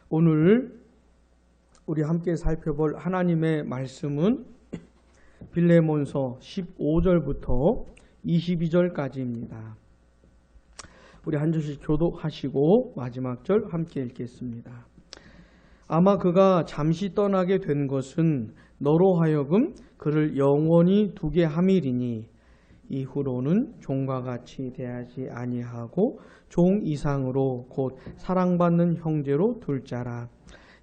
오늘 우리 함께 살펴볼 하나님의 말씀은 빌레몬서 15절부터 22절까지입니다. 우리 한 절씩 교독하시고 마지막 절 함께 읽겠습니다. 아마 그가 잠시 떠나게 된 것은 너로 하여금 그를 영원히 두게 함이리니 이후로는 종과 같이 대하지 아니하고 종 이상으로 곧 사랑받는 형제로 둘 자라.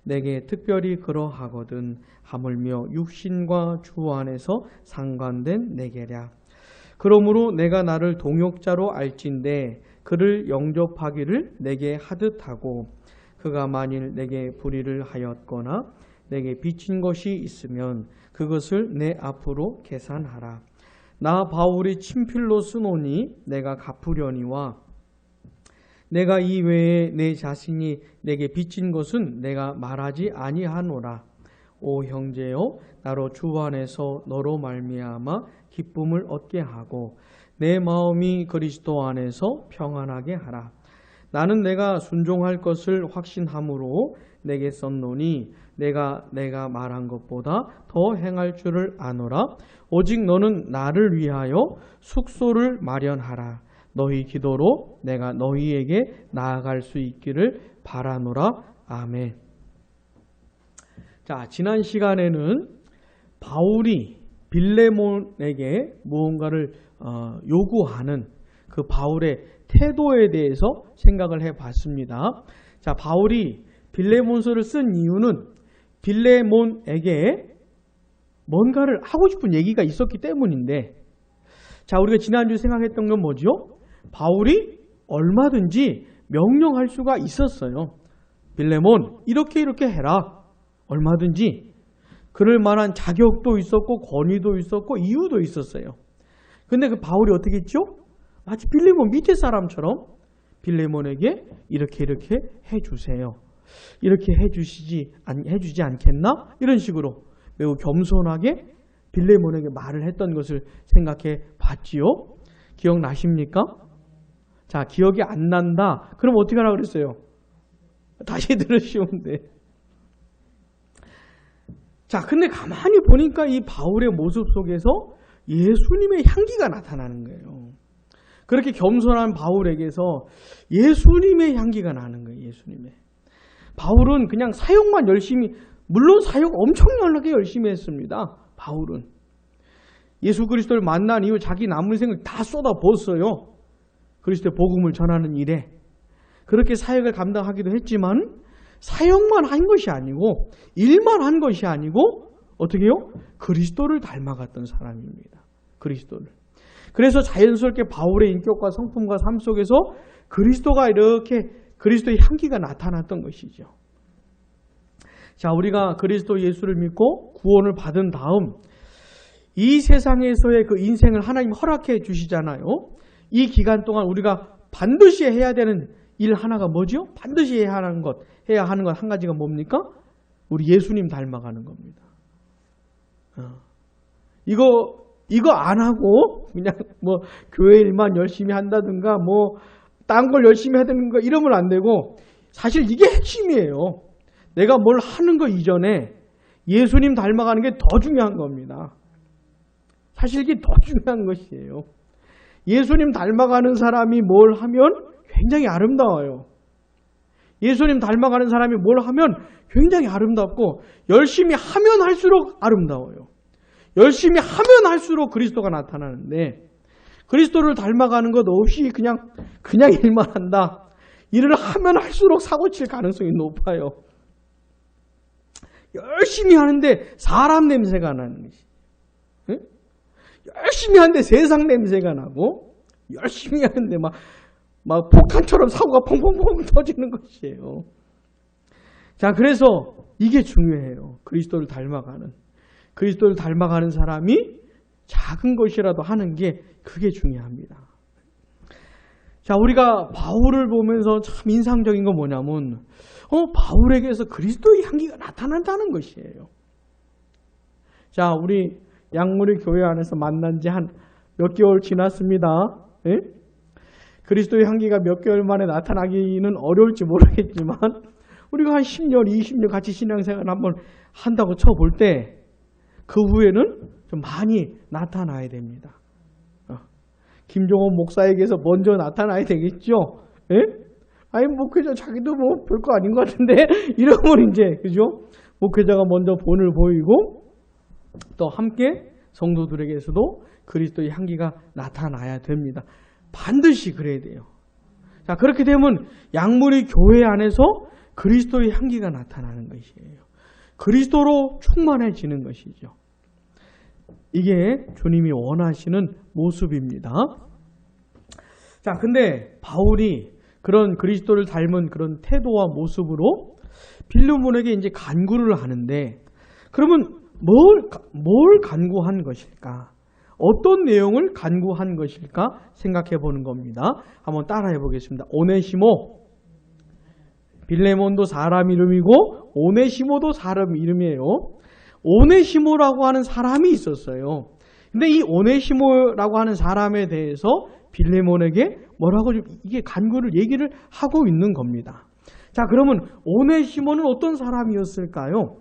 내게 특별히 그러하거든 하물며 육신과 주 안에서 상관된 내게랴. 그러므로 내가 나를 동역자로 알진대 그를 영접하기를 내게 하듯 하고 그가 만일 내게 불의를 하였거나 내게 빚진 것이 있으면 그것을 내 앞으로 계산하라. 나 바울이 친필로 쓰노니 내가 갚으려니와 내가 이 외에 내 자신이 내게 빚진 것은 내가 말하지 아니하노라. 오 형제여, 나로 주 안에서 너로 말미암아 기쁨을 얻게 하고 내 마음이 그리스도 안에서 평안하게 하라. 나는 내가 순종할 것을 확신함으로 내게 썼노니 내가 말한 것보다 더 행할 줄을 아노라. 오직 너는 나를 위하여 숙소를 마련하라. 너희 기도로 내가 너희에게 나아갈 수 있기를 바라노라. 아멘. 자, 지난 시간에는 바울이 빌레몬에게 무언가를 요구하는 그 바울의 태도에 대해서 생각을 해봤습니다. 자, 바울이 빌레몬서를 쓴 이유는 빌레몬에게 뭔가를 하고 싶은 얘기가 있었기 때문인데, 자, 우리가 지난주에 생각했던 건 뭐죠? 바울이 얼마든지 명령할 수가 있었어요. 빌레몬, 이렇게 해라. 얼마든지. 그럴 만한 자격도 있었고 권위도 있었고 이유도 있었어요. 근데 그 바울이 어떻게 했죠? 마치 빌레몬 밑에 사람처럼 빌레몬에게 이렇게 해주세요. 이렇게 해주지 않겠나? 이런 식으로 매우 겸손하게 빌레몬에게 말을 했던 것을 생각해 봤지요. 기억나십니까? 자, 기억이 안 난다. 그럼 어떻게 하라 그랬어요? 다시 들으시면 돼. 자, 근데 가만히 보니까 이 바울의 모습 속에서 예수님의 향기가 나타나는 거예요. 그렇게 겸손한 바울에게서 예수님의 향기가 나는 거예요. 예수님의. 바울은 그냥 사역만 열심히, 물론 사역 엄청나게 열심히 했습니다. 바울은. 예수 그리스도를 만난 이후 자기 남은 생을 다 쏟아부었어요. 그리스도의 복음을 전하는 일에. 그렇게 사역을 감당하기도 했지만 사역만 한 것이 아니고 일만 한 것이 아니고 어떻게 해요? 그리스도를 닮아갔던 사람입니다. 그리스도를. 그래서 자연스럽게 바울의 인격과 성품과 삶 속에서 그리스도가 이렇게 그리스도의 향기가 나타났던 것이죠. 자, 우리가 그리스도 예수를 믿고 구원을 받은 다음 이 세상에서의 그 인생을 하나님 허락해 주시잖아요. 이 기간 동안 우리가 반드시 해야 되는 일 하나가 뭐죠? 반드시 해야 하는 것 한 가지가 뭡니까? 우리 예수님 닮아가는 겁니다. 이거 안 하고 그냥 뭐 교회 일만 열심히 한다든가 뭐 딴 걸 열심히 해야 되는 거 이러면 안 되고, 사실 이게 핵심이에요. 내가 뭘 하는 거 이전에 예수님 닮아가는 게 더 중요한 겁니다. 사실 이게 더 중요한 것이에요. 예수님 닮아가는 사람이 뭘 하면 굉장히 아름다워요. 예수님 닮아가는 사람이 뭘 하면 굉장히 아름답고 열심히 하면 할수록 아름다워요. 열심히 하면 할수록 그리스도가 나타나는데, 그리스도를 닮아가는 것 없이 그냥 일만 한다. 일을 하면 할수록 사고칠 가능성이 높아요. 열심히 하는데 사람 냄새가 나는 것이. 응? 열심히 하는데 세상 냄새가 나고, 열심히 하는데 막 폭탄처럼 사고가 펑펑펑 터지는 것이에요. 자, 그래서 이게 중요해요. 그리스도를 닮아가는 사람이 작은 것이라도 하는 게 그게 중요합니다. 자, 우리가 바울을 보면서 참 인상적인 건 뭐냐면 바울에게서 그리스도의 향기가 나타난다는 것이에요. 자, 우리 양무리 교회 안에서 만난 지 한 몇 개월 지났습니다. 예? 그리스도의 향기가 몇 개월 만에 나타나기는 어려울지 모르겠지만 우리가 한 10년, 20년 같이 신앙생활 한번 한다고 쳐볼 때 그 후에는 좀 많이 나타나야 됩니다. 김종원 목사에게서 먼저 나타나야 되겠죠? 예? 아니, 목회자 자기도 뭐 별거 아닌 것 같은데? 이러면 이제, 그죠? 목회자가 먼저 본을 보이고 또 함께 성도들에게서도 그리스도의 향기가 나타나야 됩니다. 반드시 그래야 돼요. 자, 그렇게 되면 양문이 교회 안에서 그리스도의 향기가 나타나는 것이에요. 그리스도로 충만해지는 것이죠. 이게 주님이 원하시는 모습입니다. 자, 근데 바울이 그런 그리스도를 닮은 그런 태도와 모습으로 빌레몬에게 이제 간구를 하는데, 그러면 뭘 간구한 것일까? 어떤 내용을 간구한 것일까 생각해 보는 겁니다. 한번 따라해 보겠습니다. 오네시모. 빌레몬도 사람 이름이고 오네시모도 사람 이름이에요. 오네시모라고 하는 사람이 있었어요. 근데 이 오네시모라고 하는 사람에 대해서 빌레몬에게 뭐라고 이게 간구를 얘기를 하고 있는 겁니다. 자, 그러면 오네시모는 어떤 사람이었을까요?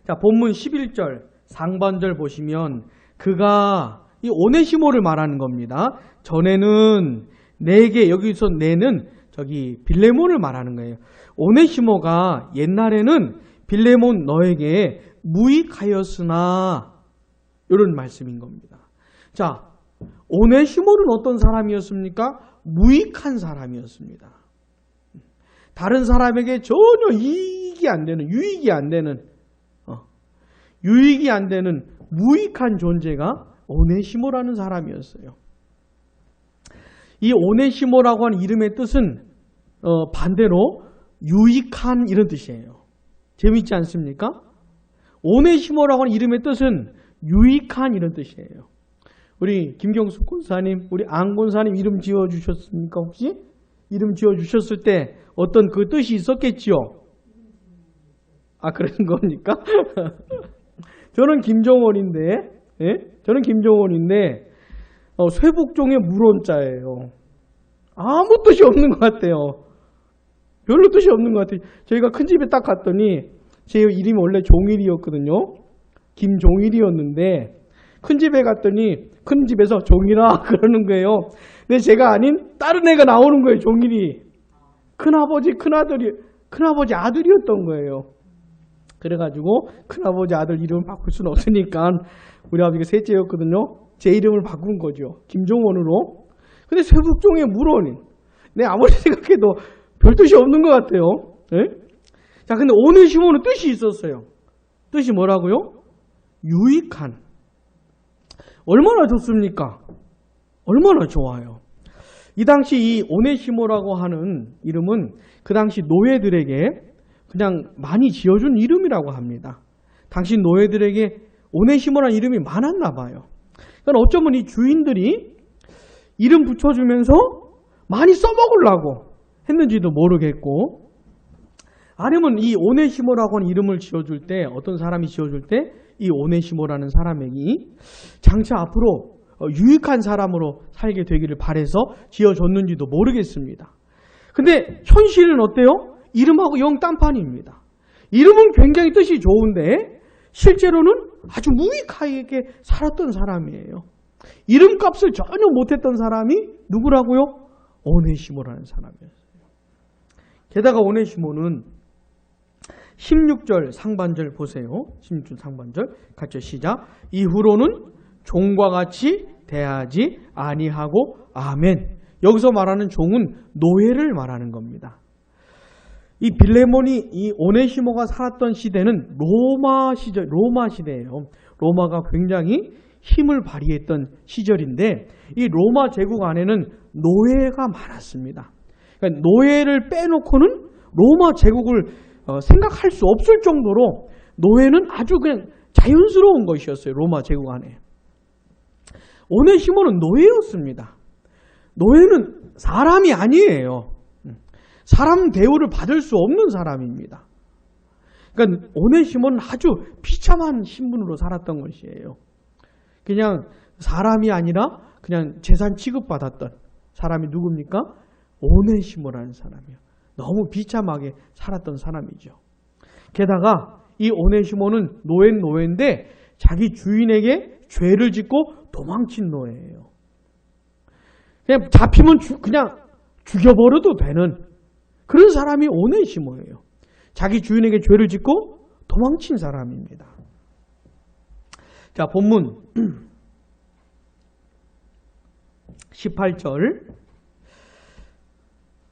자, 본문 11절 상반절 보시면 그가 이 오네시모를 말하는 겁니다. 전에는 내게, 여기서 내는 저기 빌레몬을 말하는 거예요. 오네시모가 옛날에는 빌레몬 너에게 무익하였으나, 이런 말씀인 겁니다. 자, 오네시모는 어떤 사람이었습니까? 무익한 사람이었습니다. 다른 사람에게 전혀 유익이 안 되는 무익한 존재가 오네시모라는 사람이었어요. 이 오네시모라고 하는 이름의 뜻은 반대로 유익한 이런 뜻이에요. 재밌지 않습니까? 오네시모라고 하는 이름의 뜻은 유익한 이런 뜻이에요. 우리 김경숙 권사님, 우리 안 권사님 이름 지어주셨습니까? 혹시? 이름 지어주셨을 때 어떤 그 뜻이 있었겠지요? 아, 그런 겁니까? 저는 김종원인데, 예? 저는 김종원인데, 쇠복종의 물원자예요. 아무 뜻이 없는 것 같아요. 별로 뜻이 없는 것 같아요. 저희가 큰 집에 딱 갔더니, 제 이름이 원래 종일이었거든요. 김종일이었는데, 큰 집에 갔더니, 큰 집에서 종일아, 그러는 거예요. 근데 제가 아닌 다른 애가 나오는 거예요, 종일이. 큰아버지 아들이었던 거예요. 그래가지고 큰아버지 아들 이름을 바꿀 수는 없으니까 우리 아버지가 셋째였거든요. 제 이름을 바꾼 거죠. 김종원으로. 근데 쇠북종의 물원인. 내 아무리 생각해도 별 뜻이 없는 것 같아요. 네? 자, 근데 오네시모는 뜻이 있었어요. 뜻이 뭐라고요? 유익한. 얼마나 좋습니까? 얼마나 좋아요. 이 당시 이 오네시모라고 하는 이름은 그 당시 노예들에게 그냥 많이 지어준 이름이라고 합니다. 당시 노예들에게 오네시모라는 이름이 많았나 봐요. 그러니까 어쩌면 이 주인들이 이름 붙여주면서 많이 써먹으려고 했는지도 모르겠고, 아니면 이 오네시모라고 하는 이름을 지어줄 때, 어떤 사람이 지어줄 때 이 오네시모라는 사람에게 장차 앞으로 유익한 사람으로 살게 되기를 바라서 지어줬는지도 모르겠습니다. 근데 현실은 어때요? 이름하고 영 딴판입니다. 이름은 굉장히 뜻이 좋은데 실제로는 아주 무익하게 살았던 사람이에요. 이름값을 전혀 못했던 사람이 누구라고요? 오네시모라는 사람이었어요. 게다가 오네시모는 16절 상반절 보세요. 16절 상반절 같이 시작. 이후로는 종과 같이 대하지 아니하고 아멘. 여기서 말하는 종은 노예를 말하는 겁니다. 이 빌레몬이 이 오네시모가 살았던 시대는 로마 시대예요. 로마가 굉장히 힘을 발휘했던 시절인데 이 로마 제국 안에는 노예가 많았습니다. 그러니까 노예를 빼놓고는 로마 제국을 생각할 수 없을 정도로 노예는 아주 그냥 자연스러운 것이었어요. 로마 제국 안에. 오네시모는 노예였습니다. 노예는 사람이 아니에요. 사람 대우를 받을 수 없는 사람입니다. 그러니까 오네시모는 아주 비참한 신분으로 살았던 것이에요. 그냥 사람이 아니라 그냥 재산 취급받았던 사람이 누굽니까? 오네시모라는 사람이에요. 너무 비참하게 살았던 사람이죠. 게다가 이 오네시모는 노예인데 자기 주인에게 죄를 짓고 도망친 노예예요. 그냥 잡히면 그냥 죽여버려도 되는 그런 사람이 오네시모예요. 자기 주인에게 죄를 짓고 도망친 사람입니다. 자, 본문 18절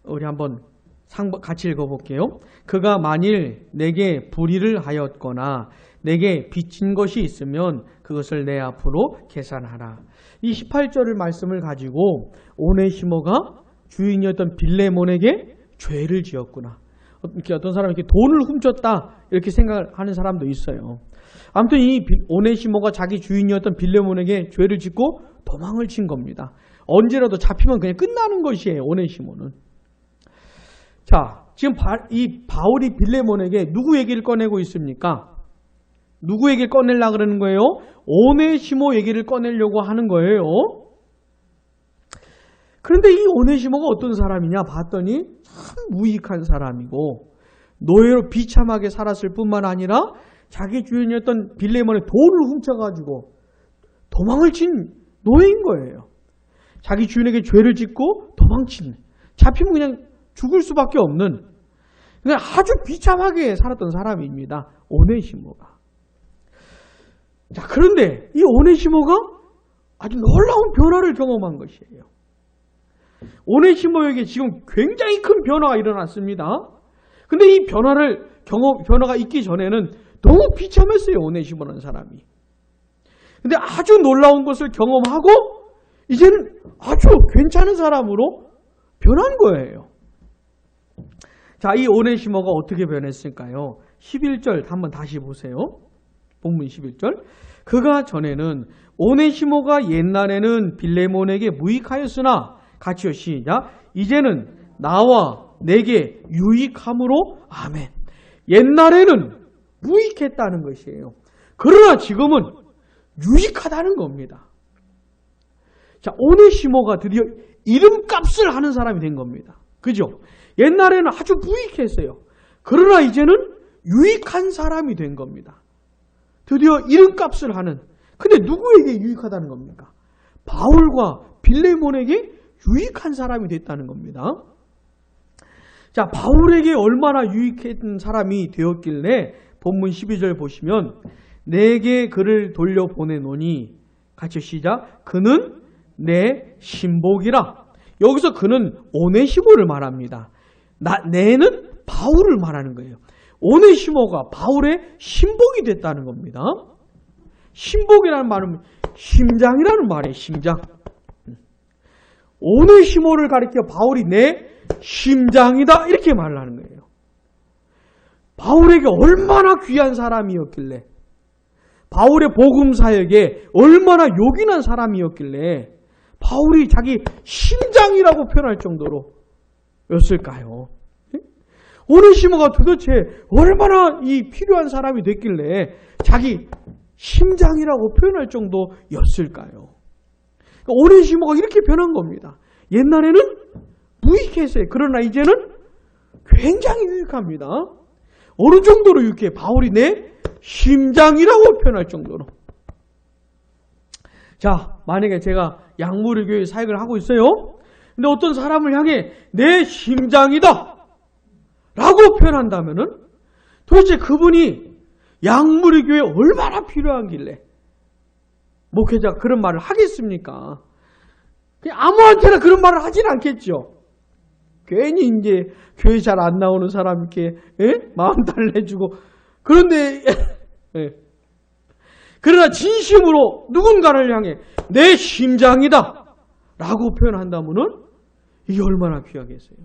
우리 한번 같이 읽어볼게요. 그가 만일 내게 불의를 하였거나 내게 빚진 것이 있으면 그것을 내 앞으로 계산하라. 이 18절의 말씀을 가지고 오네시모가 주인이었던 빌레몬에게 죄를 지었구나. 어떤 사람이 이렇게 돈을 훔쳤다 이렇게 생각하는 사람도 있어요. 아무튼 이 오네시모가 자기 주인이었던 빌레몬에게 죄를 짓고 도망을 친 겁니다. 언제라도 잡히면 그냥 끝나는 것이에요. 오네시모는. 자, 지금 이 바울이 빌레몬에게 누구 얘기를 꺼내고 있습니까? 누구 얘기를 꺼내려고 그러는 거예요? 오네시모 얘기를 꺼내려고 하는 거예요. 그런데 이 오네시모가 어떤 사람이냐 봤더니 참 무익한 사람이고 노예로 비참하게 살았을 뿐만 아니라 자기 주인이었던 빌레몬의 돈을 훔쳐가지고 도망을 친 노예인 거예요. 자기 주인에게 죄를 짓고 도망친, 잡히면 그냥 죽을 수밖에 없는 그냥 아주 비참하게 살았던 사람입니다. 오네시모가. 자, 그런데 이 오네시모가 아주 놀라운 변화를 경험한 것이에요. 오네시모에게 지금 굉장히 큰 변화가 일어났습니다. 근데 이 변화가 있기 전에는 너무 비참했어요. 오네시모라는 사람이. 근데 아주 놀라운 것을 경험하고 이제는 아주 괜찮은 사람으로 변한 거예요. 자, 이 오네시모가 어떻게 변했을까요? 11절 한번 다시 보세요. 본문 11절. 그가 전에는 오네시모가 옛날에는 빌레몬에게 무익하였으나 같이요 시작. 이제는 나와 내게 유익함으로 아멘. 옛날에는 무익했다는 것이에요. 그러나 지금은 유익하다는 겁니다. 자, 오네시모가 드디어 이름값을 하는 사람이 된 겁니다. 그죠? 옛날에는 아주 무익했어요. 그러나 이제는 유익한 사람이 된 겁니다. 드디어 이름값을 하는. 근데 누구에게 유익하다는 겁니까? 바울과 빌레몬에게 유익한 사람이 됐다는 겁니다. 자, 바울에게 얼마나 유익했던 사람이 되었길래 본문 12절 보시면 내게 그를 돌려보내노니 같이 시작. 그는 내 신복이라. 여기서 그는 오네시모를 말합니다. 내는 바울을 말하는 거예요. 오네시모가 바울의 신복이 됐다는 겁니다. 신복이라는 말은 심장이라는 말이에요. 심장. 오네시모를 가리켜 바울이 내 심장이다 이렇게 말을 하는 거예요. 바울에게 얼마나 귀한 사람이었길래, 바울의 복음 사역에 얼마나 요긴한 사람이었길래 바울이 자기 심장이라고 표현할 정도로 였을까요? 오네시모가 도대체 얼마나 이 필요한 사람이 됐길래 자기 심장이라고 표현할 정도였을까요? 오네시모가 이렇게 변한 겁니다. 옛날에는 무익했어요. 그러나 이제는 굉장히 유익합니다. 어느 정도로 유익해? 바울이 내 심장이라고 표현할 정도로. 자, 만약에 제가 양무리 교회 사역을 하고 있어요. 근데 어떤 사람을 향해 내 심장이다 라고 표현한다면은 도대체 그분이 양무리 교회에 얼마나 필요한길래 목회자가 그런 말을 하겠습니까? 그냥 아무한테나 그런 말을 하진 않겠죠. 괜히 이제 교회 잘 안 나오는 사람 이렇게 마음 달래주고 그런데 그러나 진심으로 누군가를 향해 내 심장이다 라고 표현한다면은 이게 얼마나 귀하겠어요.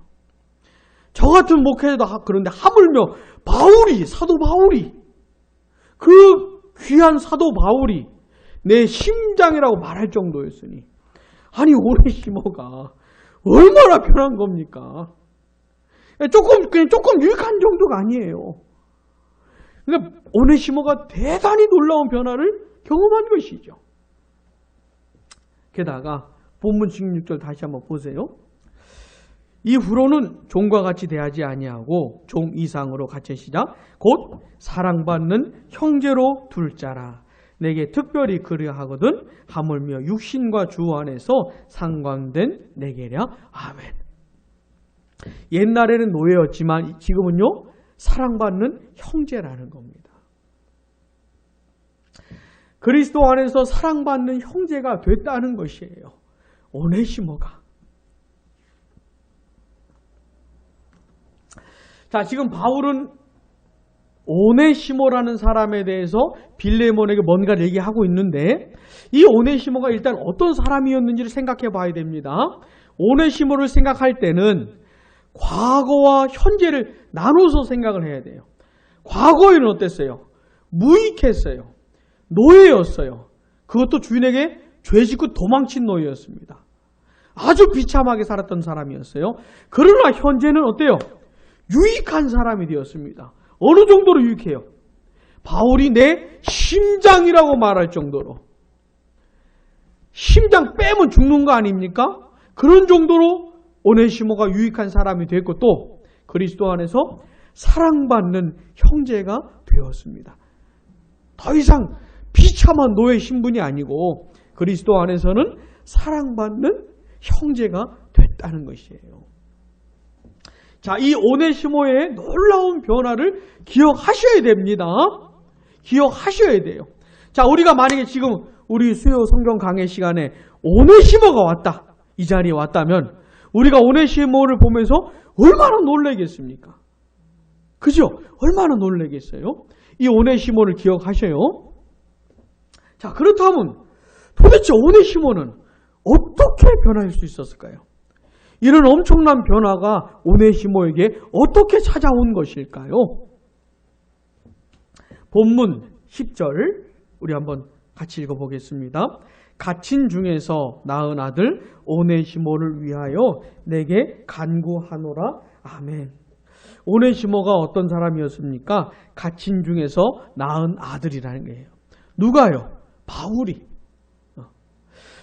저 같은 목회자도 그런데 하물며 바울이, 사도 바울이, 그 귀한 사도 바울이 내 심장이라고 말할 정도였으니, 아니 오네시모가 얼마나 변한 겁니까? 그냥 조금 유익한 정도가 아니에요. 그러니까 오네시모가 대단히 놀라운 변화를 경험한 것이죠. 게다가 본문 16절 다시 한번 보세요. 이후로는 종과 같이 대하지 아니하고 종 이상으로 갇혀시자 곧 사랑받는 형제로 둘 자라. 내게 특별히 그리하거든 하물며 육신과 주 안에서 상관된 내게랴. 아멘. 옛날에는 노예였지만 지금은요 사랑받는 형제라는 겁니다. 그리스도 안에서 사랑받는 형제가 됐다는 것이에요. 오네시모가. 자, 지금 바울은 오네시모라는 사람에 대해서 빌레몬에게 뭔가를 얘기하고 있는데 이 오네시모가 일단 어떤 사람이었는지를 생각해 봐야 됩니다. 오네시모를 생각할 때는 과거와 현재를 나눠서 생각을 해야 돼요. 과거에는 어땠어요? 무익했어요. 노예였어요. 그것도 주인에게 죄짓고 도망친 노예였습니다. 아주 비참하게 살았던 사람이었어요. 그러나 현재는 어때요? 유익한 사람이 되었습니다. 어느 정도로 유익해요? 바울이 내 심장이라고 말할 정도로. 심장 빼면 죽는 거 아닙니까? 그런 정도로 오네시모가 유익한 사람이 됐고 또 그리스도 안에서 사랑받는 형제가 되었습니다. 더 이상 비참한 노예 신분이 아니고 그리스도 안에서는 사랑받는 형제가 됐다는 것이에요. 자, 이 오네시모의 놀라운 변화를 기억하셔야 됩니다. 기억하셔야 돼요. 자, 우리가 만약에 지금 우리 수요 성경 강의 시간에 오네시모가 왔다. 이 자리에 왔다면 우리가 오네시모를 보면서 얼마나 놀라겠습니까? 그죠? 얼마나 놀라겠어요? 이 오네시모를 기억하셔요. 자, 그렇다면 도대체 오네시모는 어떻게 변할 수 있었을까요? 이런 엄청난 변화가 오네시모에게 어떻게 찾아온 것일까요? 본문 10절 우리 한번 같이 읽어보겠습니다. 갇힌 중에서 낳은 아들 오네시모를 위하여 내게 간구하노라. 아멘. 오네시모가 어떤 사람이었습니까? 갇힌 중에서 낳은 아들이라는 거예요. 누가요? 바울이.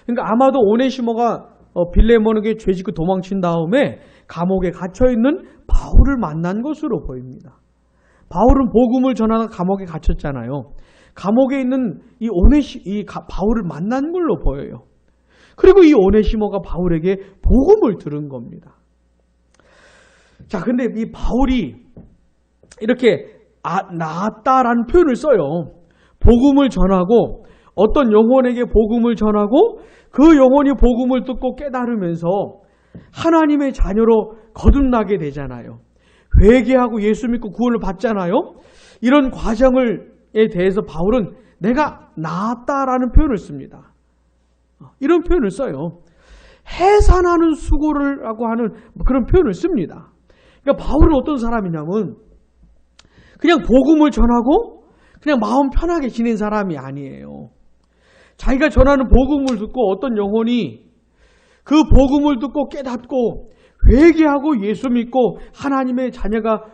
그러니까 아마도 오네시모가 빌레몬에게 죄짓고 도망친 다음에 감옥에 갇혀있는 바울을 만난 것으로 보입니다. 바울은 복음을 전하다 감옥에 갇혔잖아요. 감옥에 있는 바울을 만난 걸로 보여요. 그리고 이 오네시모가 바울에게 복음을 들은 겁니다. 자, 근데 이 바울이 이렇게 나았다라는 표현을 써요. 복음을 전하고 어떤 영혼에게 복음을 전하고 그 영혼이 복음을 듣고 깨달으면서 하나님의 자녀로 거듭나게 되잖아요. 회개하고 예수 믿고 구원을 받잖아요. 이런 과정에 대해서 바울은 내가 나았다라는 표현을 씁니다. 이런 표현을 써요. 해산하는 수고를라고 하는 그런 표현을 씁니다. 그러니까 바울은 어떤 사람이냐면 그냥 복음을 전하고 그냥 마음 편하게 지낸 사람이 아니에요. 자기가 전하는 복음을 듣고 어떤 영혼이 그 복음을 듣고 깨닫고 회개하고 예수 믿고 하나님의 자녀가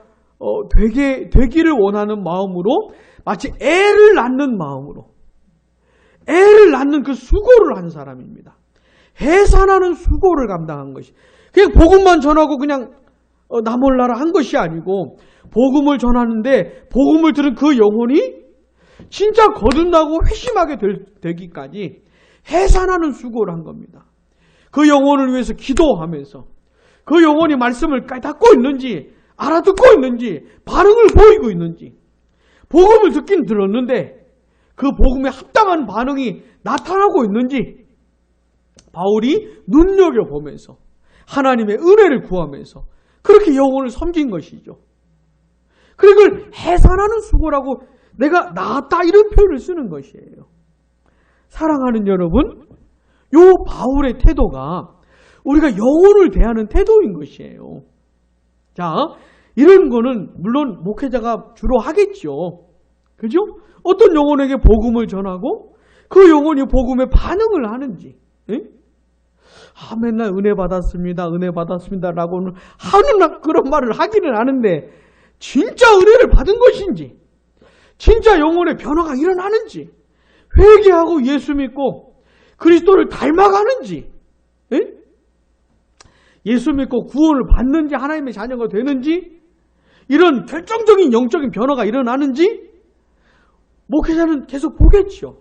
되기를 원하는 마음으로 마치 애를 낳는 마음으로 애를 낳는 그 수고를 한 사람입니다. 해산하는 수고를 감당한 것이 그냥 복음만 전하고 그냥 나 몰라라 한 것이 아니고 복음을 전하는데 복음을 들은 그 영혼이 진짜 거듭나고 회심하게 되기까지 해산하는 수고를 한 겁니다. 그 영혼을 위해서 기도하면서 그 영혼이 말씀을 깨닫고 있는지 알아듣고 있는지 반응을 보이고 있는지 복음을 듣긴 들었는데 그 복음에 합당한 반응이 나타나고 있는지 바울이 눈여겨보면서 하나님의 은혜를 구하면서 그렇게 영혼을 섬긴 것이죠. 그걸 해산하는 수고라고 내가 나았다 이런 표현을 쓰는 것이에요. 사랑하는 여러분, 요 바울의 태도가 우리가 영혼을 대하는 태도인 것이에요. 자, 이런 거는 물론 목회자가 주로 하겠죠. 그죠? 어떤 영혼에게 복음을 전하고 그 영혼이 복음에 반응을 하는지. 예? 맨날 은혜 받았습니다. 은혜 받았습니다라고 하는 그런 말을 하기는 하는데 진짜 은혜를 받은 것인지 진짜 영혼의 변화가 일어나는지 회개하고 예수 믿고 그리스도를 닮아가는지 예? 예수 믿고 구원을 받는지 하나님의 자녀가 되는지 이런 결정적인 영적인 변화가 일어나는지 목회자는 계속 보겠지요.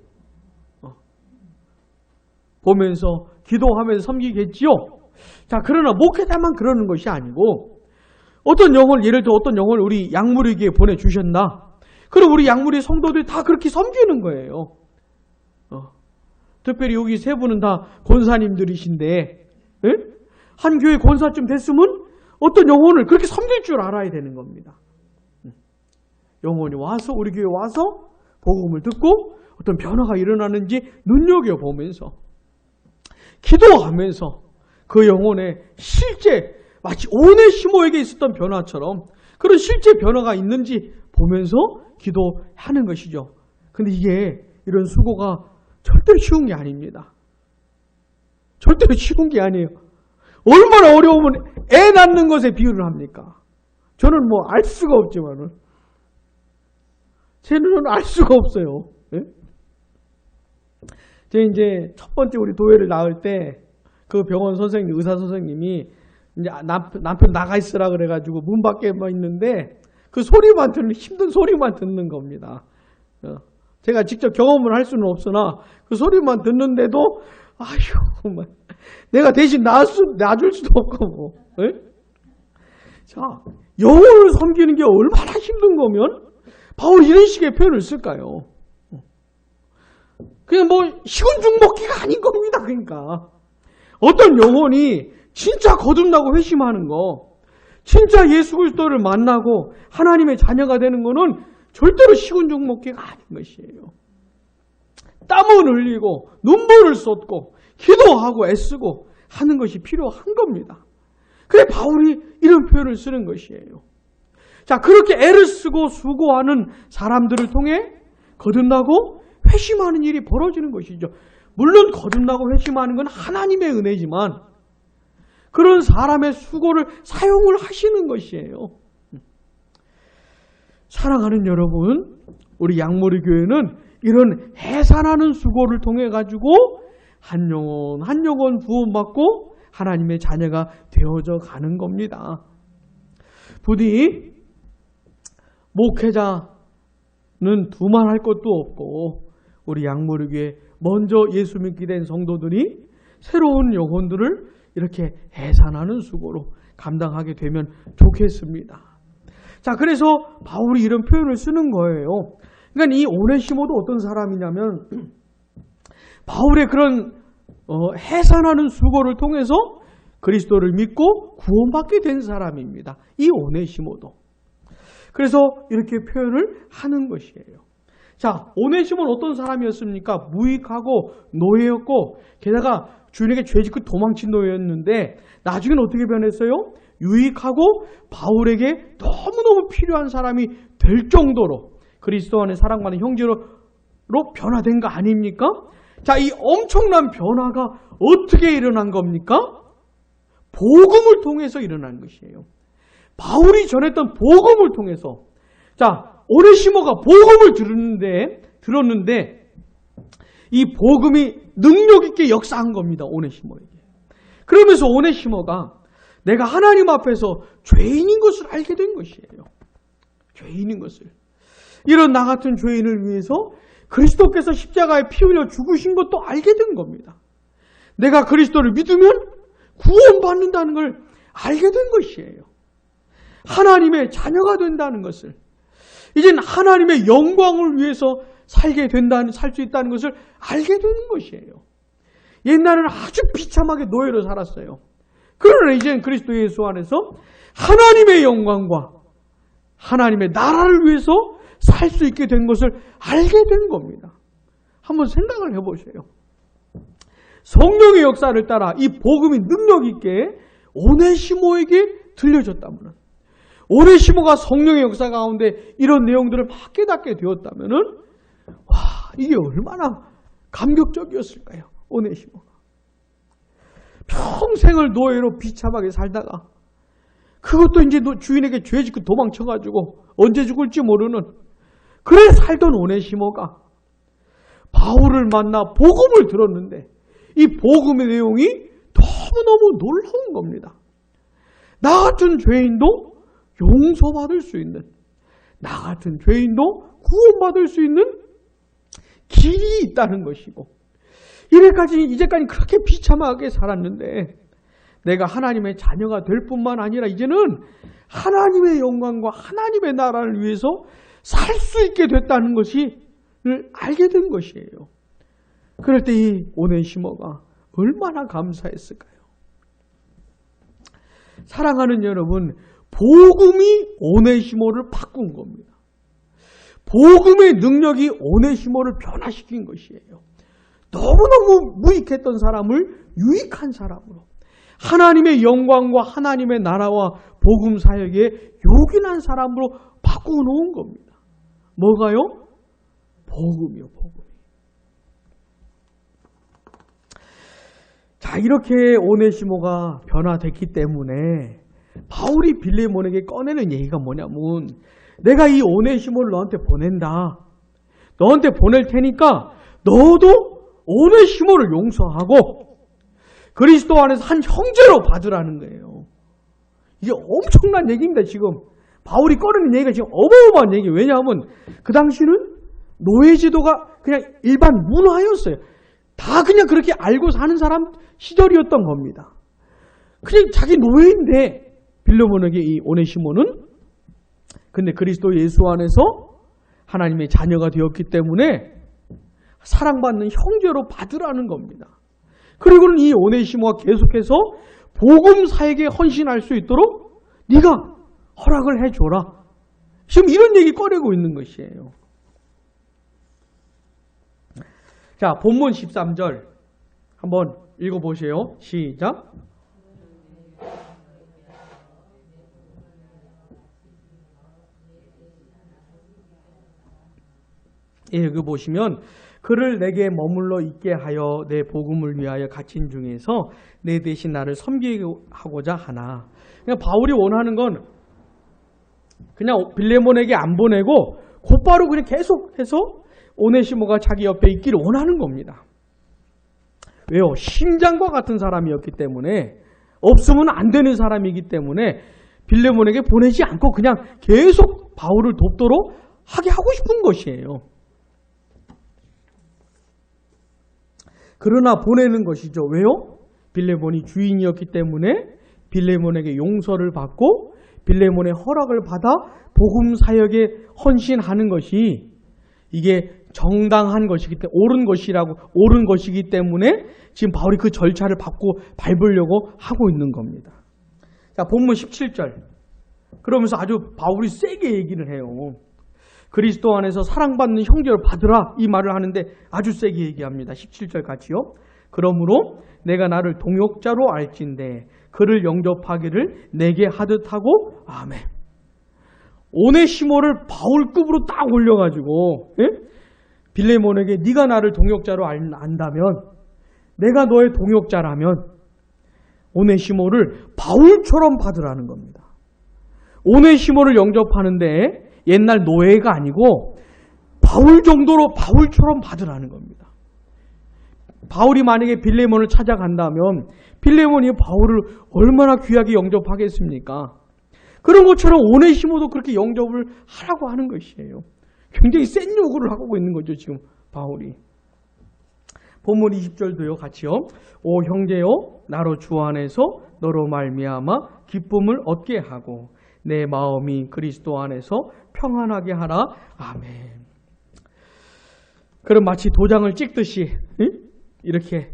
보면서 기도하면서 섬기겠지요. 자, 그러나 목회자만 그러는 것이 아니고 어떤 영혼을, 예를 들어 어떤 영혼을 우리 양무리교회에 보내주셨나? 그럼 우리 양무리 성도들이 다 그렇게 섬기는 거예요. 특별히 여기 세 분은 다 권사님들이신데, 예? 한 교회 권사쯤 됐으면 어떤 영혼을 그렇게 섬길 줄 알아야 되는 겁니다. 영혼이 와서, 우리 교회에 와서 복음을 듣고 어떤 변화가 일어나는지 눈여겨보면서 기도하면서 그 영혼의 실제 마치 오네시모에게 있었던 변화처럼 그런 실제 변화가 있는지 보면서 기도하는 것이죠. 근데 이게 이런 수고가 절대로 쉬운 게 아닙니다. 절대로 쉬운 게 아니에요. 얼마나 어려우면 애 낳는 것에 비유를 합니까? 저는 뭐 알 수가 없지만은 제 눈은 알 수가 없어요. 예? 제가 이제 첫 번째 우리 도예를 낳을 때 그 병원 선생님, 의사 선생님이 이제 남편 나가 있으라 그래가지고 문 밖에만 있는데 그 소리만 듣는, 힘든 소리만 듣는 겁니다. 제가 직접 경험을 할 수는 없으나 그 소리만 듣는데도 아휴, 내가 대신 놔줄 수도 없고 뭐. 예? 자, 영혼을 섬기는 게 얼마나 힘든 거면 바울이 이런 식의 표현을 쓸까요? 그냥 뭐 식은죽 먹기가 아닌 겁니다. 그러니까 어떤 영혼이 진짜 거듭나고 회심하는 거, 진짜 예수 그리스도를 만나고 하나님의 자녀가 되는 거는 절대로 식은죽 먹기가 아닌 것이에요. 땀을 흘리고 눈물을 쏟고 기도하고 애쓰고 하는 것이 필요한 겁니다. 그래 바울이 이런 표현을 쓰는 것이에요. 자, 그렇게 애를 쓰고 수고하는 사람들을 통해 거듭나고 회심하는 일이 벌어지는 것이죠. 물론 거듭나고 회심하는 건 하나님의 은혜지만 그런 사람의 수고를 사용을 하시는 것이에요. 사랑하는 여러분, 우리 양모리 교회는 이런 해산하는 수고를 통해 가지고 한 영혼 한 영혼 구원받고 하나님의 자녀가 되어져 가는 겁니다. 부디 목회자는 두말할 것도 없고 우리 양모리 교회 먼저 예수 믿게 된 성도들이 새로운 영혼들을 이렇게 해산하는 수고로 감당하게 되면 좋겠습니다. 자, 그래서 바울이 이런 표현을 쓰는 거예요. 그러니까 이 오네시모도 어떤 사람이냐면 바울의 그런 해산하는 수고를 통해서 그리스도를 믿고 구원받게 된 사람입니다. 이 오네시모도. 그래서 이렇게 표현을 하는 것이에요. 자, 오네시모는 어떤 사람이었습니까? 무익하고 노예였고 게다가 주인에게 죄짓고 도망친 노예였는데 나중에는 어떻게 변했어요? 유익하고 바울에게 너무너무 필요한 사람이 될 정도로 그리스도 안에 사랑받는 형제로 변화된 거 아닙니까? 자, 이 엄청난 변화가 어떻게 일어난 겁니까? 복음을 통해서 일어난 것이에요. 바울이 전했던 복음을 통해서. 자, 오네시모가 복음을 들었는데 이 복음이 능력 있게 역사한 겁니다. 오네시모에게. 그러면서 오네시모가 내가 하나님 앞에서 죄인인 것을 알게 된 것이에요. 죄인인 것을. 이런 나 같은 죄인을 위해서 그리스도께서 십자가에 피 흘려 죽으신 것도 알게 된 겁니다. 내가 그리스도를 믿으면 구원받는다는 걸 알게 된 것이에요. 하나님의 자녀가 된다는 것을. 이젠 하나님의 영광을 위해서 살 수 있다는 것을 알게 되는 것이에요. 옛날에는 아주 비참하게 노예로 살았어요. 그러나 이제는 그리스도 예수 안에서 하나님의 영광과 하나님의 나라를 위해서 살 수 있게 된 것을 알게 된 겁니다. 한번 생각을 해보세요. 성령의 역사를 따라 이 복음이 능력 있게 오네시모에게 들려졌다면, 오네시모가 성령의 역사 가운데 이런 내용들을 막 깨닫게 되었다면은, 와, 이게 얼마나 감격적이었을까요? 오네시모가. 평생을 노예로 비참하게 살다가, 그것도 이제 주인에게 죄 짓고 도망쳐가지고 언제 죽을지 모르는, 그래 살던 오네시모가 바울을 만나 복음을 들었는데 이 복음의 내용이 너무너무 놀라운 겁니다. 나 같은 죄인도 용서받을 수 있는, 나 같은 죄인도 구원받을 수 있는 길이 있다는 것이고, 이제까지 그렇게 비참하게 살았는데 내가 하나님의 자녀가 될 뿐만 아니라 이제는 하나님의 영광과 하나님의 나라를 위해서 살 수 있게 됐다는 것을 알게 된 것이에요. 그럴 때 이 오네시모가 얼마나 감사했을까요? 사랑하는 여러분, 복음이 오네시모를 바꾼 겁니다. 복음의 능력이 오네시모를 변화시킨 것이에요. 너무너무 무익했던 사람을 유익한 사람으로, 하나님의 영광과 하나님의 나라와 복음 사역에 요긴한 사람으로 바꿔놓은 겁니다. 뭐가요? 복음이요, 복음. 자, 이렇게 오네시모가 변화됐기 때문에 바울이 빌레몬에게 꺼내는 얘기가 뭐냐면, 내가 이 오네시모를 너한테 보낸다. 너한테 보낼 테니까 너도 오네시모를 용서하고 그리스도 안에서 한 형제로 받으라는 거예요. 이게 엄청난 얘기입니다. 지금 바울이 꺼내는 얘기가 지금 어마어마한 얘기예요. 왜냐하면 그 당시는 노예제도가 그냥 일반 문화였어요. 다 그냥 그렇게 알고 사는 사람 시절이었던 겁니다. 그냥 자기 노예인데 빌레몬에게 이 오네시모는, 근데 그리스도 예수 안에서 하나님의 자녀가 되었기 때문에 사랑받는 형제로 받으라는 겁니다. 그리고는 이 오네시모가 계속해서 복음 사역에 헌신할 수 있도록 네가 허락을 해줘라. 지금 이런 얘기 꺼내고 있는 것이에요. 자, 본문 13절 한번 읽어보세요. 시작. 예, 여기 보시면 그를 내게 머물러 있게 하여 내 복음을 위하여 갇힌 중에서 내 대신 나를 섬기고자 하나. 그냥 바울이 원하는 건 그냥 빌레몬에게 안 보내고 곧바로 그냥 계속해서 오네시모가 자기 옆에 있기를 원하는 겁니다. 왜요? 심장과 같은 사람이었기 때문에, 없으면 안 되는 사람이기 때문에 빌레몬에게 보내지 않고 그냥 계속 바울을 돕도록 하게 하고 싶은 것이에요. 그러나 보내는 것이죠. 왜요? 빌레몬이 주인이었기 때문에 빌레몬에게 용서를 받고 빌레몬의 허락을 받아 복음 사역에 헌신하는 것이, 이게 정당한 것이기 때문에, 옳은 것이기 때문에 지금 바울이 그 절차를 밟으려고 하고 있는 겁니다. 자, 본문 17절. 그러면서 아주 바울이 세게 얘기를 해요. 그리스도 안에서 사랑받는 형제를 받으라, 이 말을 하는데 아주 세게 얘기합니다. 17절 같이요. 그러므로 내가 나를 동역자로 알진대 그를 영접하기를 내게 하듯하고. 아멘. 오네시모를 바울급으로 딱 올려가지고, 예? 빌레몬에게 네가 나를 동역자로 안다면, 내가 너의 동역자라면 오네시모를 바울처럼 받으라는 겁니다. 오네시모를 영접하는데 옛날 노예가 아니고 바울 정도로 바울처럼 받으라는 겁니다. 바울이 만약에 빌레몬을 찾아간다면 빌레몬이 바울을 얼마나 귀하게 영접하겠습니까? 그런 것처럼 오네시모도 그렇게 영접을 하라고 하는 것이에요. 굉장히 센 요구를 하고 있는 거죠, 지금 바울이. 본문 20절도요, 같이요. 오 형제요, 나로 주 안에서 너로 말미암아 기쁨을 얻게 하고 내 마음이 그리스도 안에서 평안하게 하라. 아멘. 그럼 마치 도장을 찍듯이 이렇게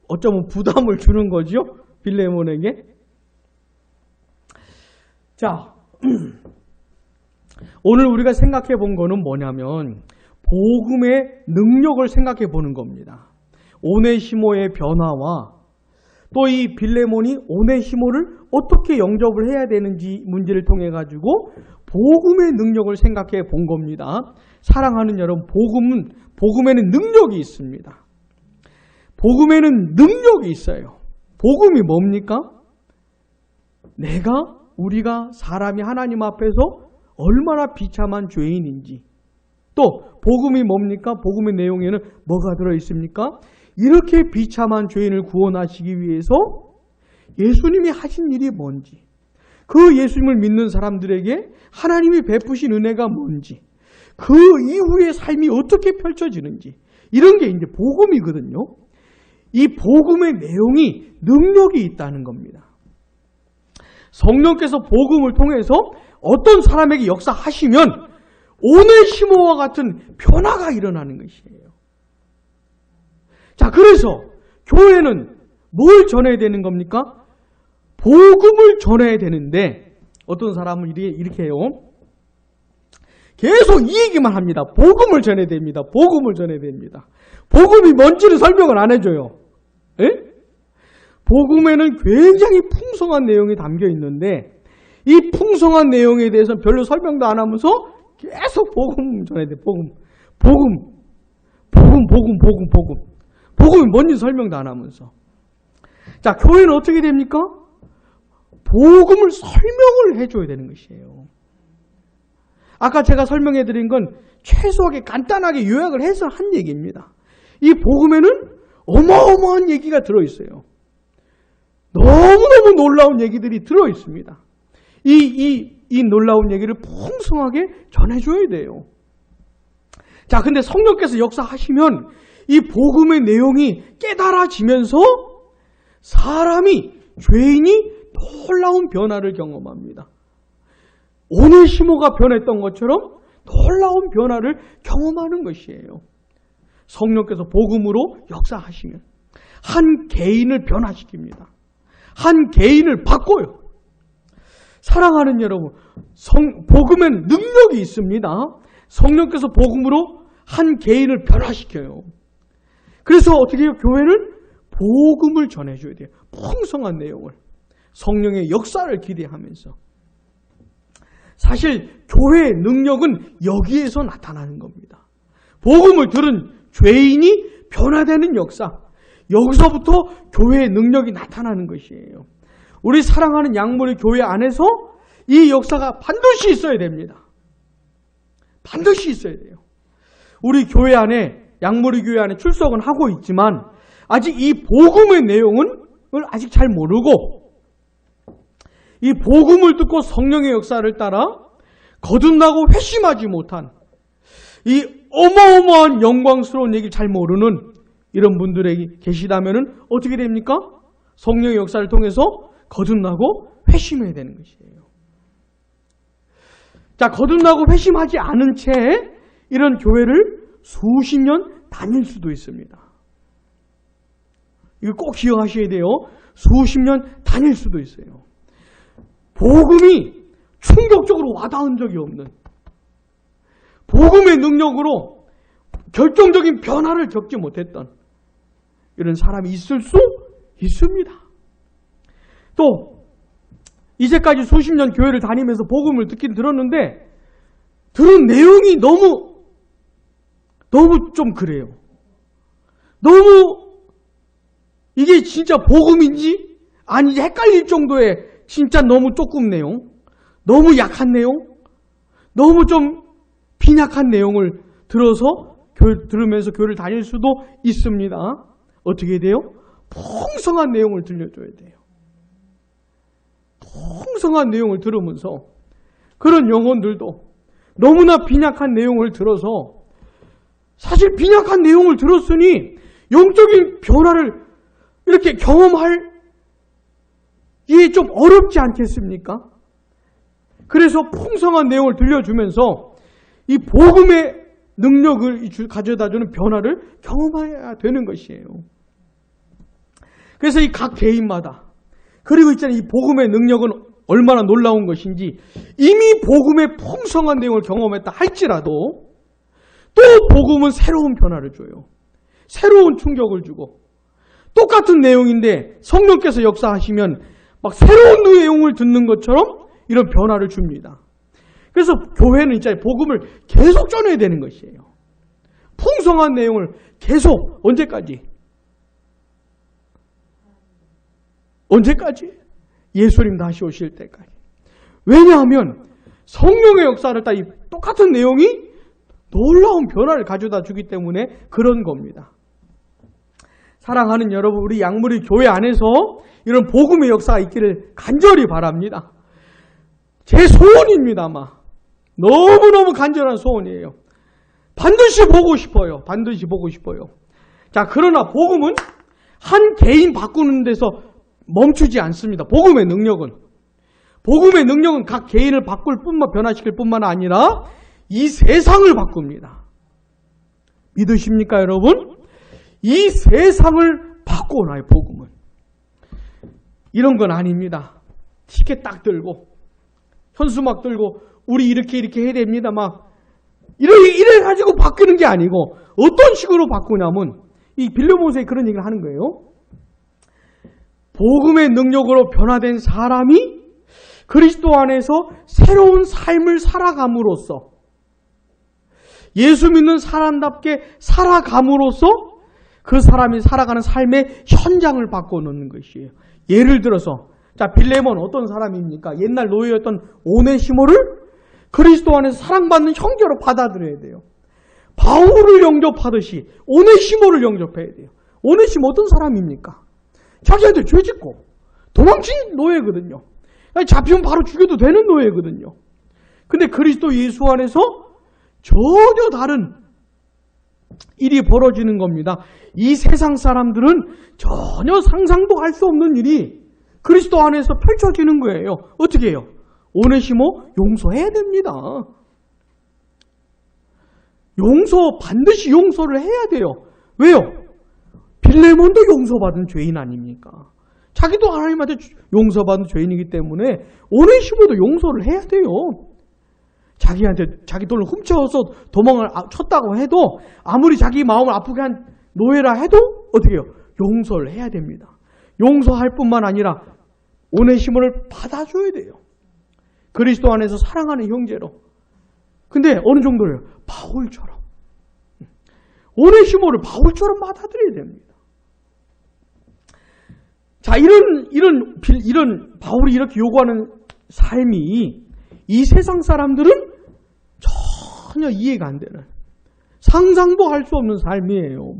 어쩌면 부담을 주는 거죠, 빌레몬에게. 자, 오늘 우리가 생각해 본 거는 뭐냐면 복음의 능력을 생각해 보는 겁니다. 오네시모의 변화와 또 이 빌레몬이 오네시모를 어떻게 영접을 해야 되는지 문제를 통해 가지고 복음의 능력을 생각해 본 겁니다. 사랑하는 여러분, 복음에는 능력이 있습니다. 복음에는 능력이 있어요. 복음이 뭡니까? 우리가 사람이 하나님 앞에서 얼마나 비참한 죄인인지, 또 복음이 뭡니까? 복음의 내용에는 뭐가 들어있습니까? 이렇게 비참한 죄인을 구원하시기 위해서 예수님이 하신 일이 뭔지, 그 예수님을 믿는 사람들에게 하나님이 베푸신 은혜가 뭔지, 그 이후의 삶이 어떻게 펼쳐지는지, 이런 게 이제 복음이거든요. 이 복음의 내용이 능력이 있다는 겁니다. 성령께서 복음을 통해서 어떤 사람에게 역사하시면 오네시모와 같은 변화가 일어나는 것이에요. 자, 그래서 교회는 뭘 전해야 되는 겁니까? 복음을 전해야 되는데 어떤 사람은 이렇게 해요. 계속 이 얘기만 합니다. 복음을 전해야 됩니다. 복음을 전해야 됩니다. 복음이 뭔지를 설명을 안 해줘요. 에? 복음에는 굉장히 풍성한 내용이 담겨 있는데 이 풍성한 내용에 대해서는 별로 설명도 안 하면서 계속 복음 전해야 돼. 복음이 뭔지 설명도 안 하면서. 자, 교회는 어떻게 됩니까? 복음을 설명을 해줘야 되는 것이에요. 아까 제가 설명해 드린 건 최소하게 간단하게 요약을 해서 한 얘기입니다. 이 복음에는 어마어마한 얘기가 들어있어요. 너무너무 놀라운 얘기들이 들어있습니다. 이 놀라운 얘기를 풍성하게 전해줘야 돼요. 자, 근데 성령께서 역사하시면 이 복음의 내용이 깨달아지면서 사람이, 죄인이 놀라운 변화를 경험합니다. 오네시모가 변했던 것처럼 놀라운 변화를 경험하는 것이에요. 성령께서 복음으로 역사하시면 한 개인을 변화시킵니다. 한 개인을 바꿔요. 사랑하는 여러분, 복음엔 능력이 있습니다. 성령께서 복음으로 한 개인을 변화시켜요. 그래서 어떻게 해요? 교회는 복음을 전해줘야 돼요. 풍성한 내용을. 성령의 역사를 기대하면서. 사실 교회의 능력은 여기에서 나타나는 겁니다. 복음을 들은 죄인이 변화되는 역사. 여기서부터 교회의 능력이 나타나는 것이에요. 우리 사랑하는 양모리 교회 안에서 이 역사가 반드시 있어야 됩니다. 반드시 있어야 돼요. 우리 교회 안에, 양모리 교회 안에 출석은 하고 있지만 아직 이 복음의 내용을 아직 잘 모르고 이 복음을 듣고 성령의 역사를 따라 거듭나고 회심하지 못한 이 어마어마한 영광스러운 얘기를 잘 모르는 이런 분들에게 계시다면 어떻게 됩니까? 성령의 역사를 통해서 거듭나고 회심해야 되는 것이에요. 자, 거듭나고 회심하지 않은 채 이런 교회를 수십 년 다닐 수도 있습니다. 이거 꼭 기억하셔야 돼요. 수십 년 다닐 수도 있어요. 복음이 충격적으로 와닿은 적이 없는, 복음의 능력으로 결정적인 변화를 겪지 못했던 이런 사람이 있을 수 있습니다. 또 이제까지 수십 년 교회를 다니면서 복음을 듣긴 들었는데 들은 내용이 너무 좀 그래요. 너무 이게 진짜 복음인지 아닌지 헷갈릴 정도의 진짜 너무 조금 내용, 너무 약한 내용, 너무 좀 빈약한 내용을 들으면서 교회를 다닐 수도 있습니다. 어떻게 돼요? 풍성한 내용을 들려줘야 돼요. 풍성한 내용을 들으면서 그런 영혼들도 너무나 빈약한 내용을 들어서 사실 빈약한 내용을 들었으니 영적인 변화를 이렇게 경험할 이게 좀 어렵지 않겠습니까? 그래서 풍성한 내용을 들려주면서 이 복음의 능력을 가져다주는 변화를 경험해야 되는 것이에요. 그래서 이 각 개인마다 그리고 있잖아요. 이 복음의 능력은 얼마나 놀라운 것인지 이미 복음의 풍성한 내용을 경험했다 할지라도 또 복음은 새로운 변화를 줘요. 새로운 충격을 주고 똑같은 내용인데 성령께서 역사하시면 막 새로운 내용을 듣는 것처럼 이런 변화를 줍니다. 그래서 교회는 있잖아요. 복음을 계속 전해야 되는 것이에요. 풍성한 내용을 계속 언제까지? 예수님 다시 오실 때까지. 왜냐하면 성령의 역사를 따라 이 똑같은 내용이 놀라운 변화를 가져다 주기 때문에 그런 겁니다. 사랑하는 여러분, 우리 양무리 교회 안에서 이런 복음의 역사가 있기를 간절히 바랍니다. 제 소원입니다만 너무너무 간절한 소원이에요. 반드시 보고 싶어요. 반드시 보고 싶어요. 자, 그러나 복음은 한 개인 바꾸는 데서 멈추지 않습니다. 복음의 능력은 각 개인을 바꿀 뿐만, 변화시킬 뿐만 아니라 이 세상을 바꿉니다. 믿으십니까, 여러분? 이 세상을 바꿔놔요, 복음은. 이런 건 아닙니다. 티켓 딱 들고, 현수막 들고, 우리 이렇게 해야 됩니다. 막, 이래가지고 바뀌는 게 아니고, 어떤 식으로 바꾸냐면, 이 빌레몬서에 그런 얘기를 하는 거예요. 복음의 능력으로 변화된 사람이 그리스도 안에서 새로운 삶을 살아감으로써, 예수 믿는 사람답게 살아감으로써 그 사람이 살아가는 삶의 현장을 바꿔놓는 것이에요. 예를 들어서, 자, 빌레몬 어떤 사람입니까? 옛날 노예였던 오네시모를 그리스도 안에서 사랑받는 형제로 받아들여야 돼요. 바울을 영접하듯이 오네시모를 영접해야 돼요. 오네시모 어떤 사람입니까? 자기한테 죄 짓고 도망친 노예거든요. 잡히면 바로 죽여도 되는 노예거든요. 근데 그리스도 예수 안에서 전혀 다른 일이 벌어지는 겁니다. 이 세상 사람들은 전혀 상상도 할 수 없는 일이 그리스도 안에서 펼쳐지는 거예요. 어떻게 해요? 오네시모 용서해야 됩니다. 반드시 용서를 해야 돼요. 왜요? 빌레몬도 용서받은 죄인 아닙니까? 자기도 하나님한테 용서받은 죄인이기 때문에 오네시모도 용서를 해야 돼요. 자기 돈을 훔쳐서 도망을 쳤다고 해도, 아무리 자기 마음을 아프게 한 노예라 해도 어떻게 해요? 용서를 해야 됩니다. 용서할 뿐만 아니라 오네시모를 받아줘야 돼요. 그리스도 안에서 사랑하는 형제로. 근데 어느 정도예요? 바울처럼. 오네시모를 바울처럼 받아들여야 됩니다. 자, 이런 바울이 이렇게 요구하는 삶이 이 세상 사람들은 전혀 이해가 안 되는, 상상도 할 수 없는 삶이에요.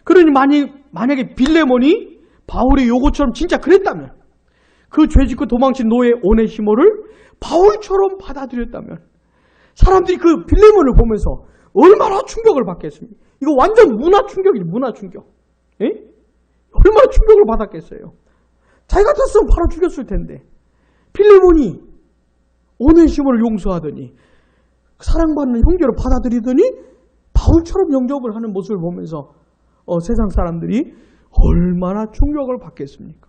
그러니 만약에 빌레몬이 바울의 요구처럼 진짜 그랬다면, 그 죄짓고 도망친 노예 오네시모를 바울처럼 받아들였다면, 사람들이 그 빌레몬을 보면서 얼마나 충격을 받겠습니까? 이거 완전 문화 충격이에요. 문화 충격. 예? 얼마나 충격을 받았겠어요. 자기 같았으면 바로 죽였을 텐데, 빌레몬이 오네시모를 용서하더니 사랑받는 형제로 받아들이더니 바울처럼 영접을 하는 모습을 보면서 세상 사람들이 얼마나 충격을 받겠습니까?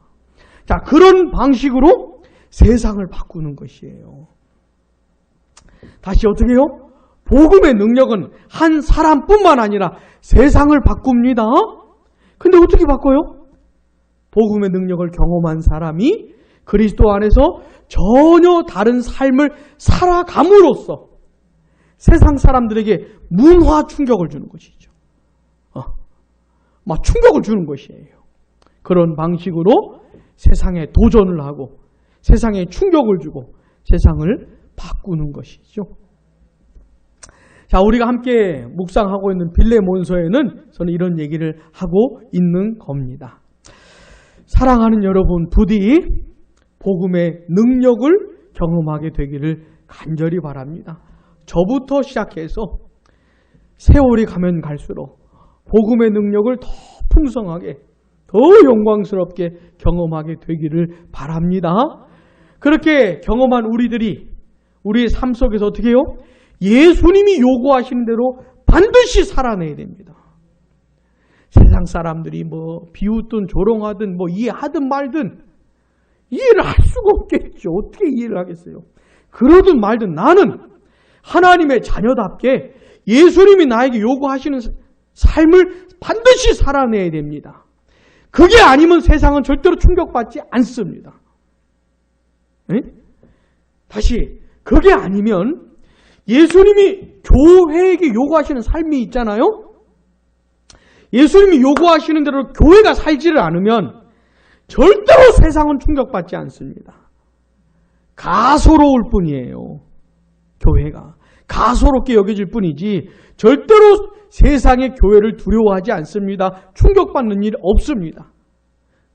자, 그런 방식으로 세상을 바꾸는 것이에요. 다시 어떻게 해요? 복음의 능력은 한 사람뿐만 아니라 세상을 바꿉니다. 근데 어떻게 바꿔요? 복음의 능력을 경험한 사람이 그리스도 안에서 전혀 다른 삶을 살아감으로써 세상 사람들에게 문화 충격을 주는 것이죠. 막 충격을 주는 것이에요. 그런 방식으로 세상에 도전을 하고 세상에 충격을 주고 세상을 바꾸는 것이죠. 자, 우리가 함께 묵상하고 있는 빌레몬서에는 저는 이런 얘기를 하고 있는 겁니다. 사랑하는 여러분, 부디 복음의 능력을 경험하게 되기를 간절히 바랍니다. 저부터 시작해서 세월이 가면 갈수록 복음의 능력을 더 풍성하게, 더 영광스럽게 경험하게 되기를 바랍니다. 그렇게 경험한 우리들이 우리의 삶 속에서 어떻게 해요? 예수님이 요구하시는 대로 반드시 살아내야 됩니다. 세상 사람들이 비웃든 조롱하든 이해하든 말든 이해를 할 수가 없겠죠. 어떻게 이해를 하겠어요? 그러든 말든 나는 하나님의 자녀답게 예수님이 나에게 요구하시는 삶을 반드시 살아내야 됩니다. 그게 아니면 세상은 절대로 충격받지 않습니다. 네? 다시, 그게 아니면 예수님이 교회에게 요구하시는 삶이 있잖아요. 예수님이 요구하시는 대로 교회가 살지를 않으면 절대로 세상은 충격받지 않습니다. 가소로울 뿐이에요. 교회가 가소롭게 여겨질 뿐이지 절대로 세상의 교회를 두려워하지 않습니다. 충격받는 일 없습니다.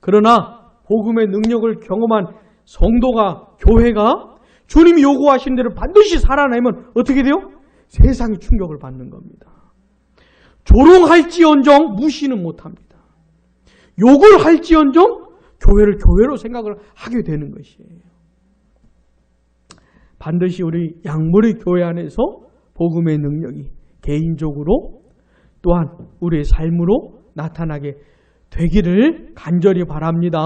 그러나 복음의 능력을 경험한 성도가, 교회가 주님이 요구하신 대로 반드시 살아내면 어떻게 돼요? 세상이 충격을 받는 겁니다. 조롱할지언정 무시는 못합니다. 욕을 할지언정 교회를 교회로 생각을 하게 되는 것이에요. 반드시 우리 양머리 교회 안에서 복음의 능력이 개인적으로 또한 우리의 삶으로 나타나게 되기를 간절히 바랍니다.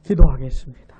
기도하겠습니다.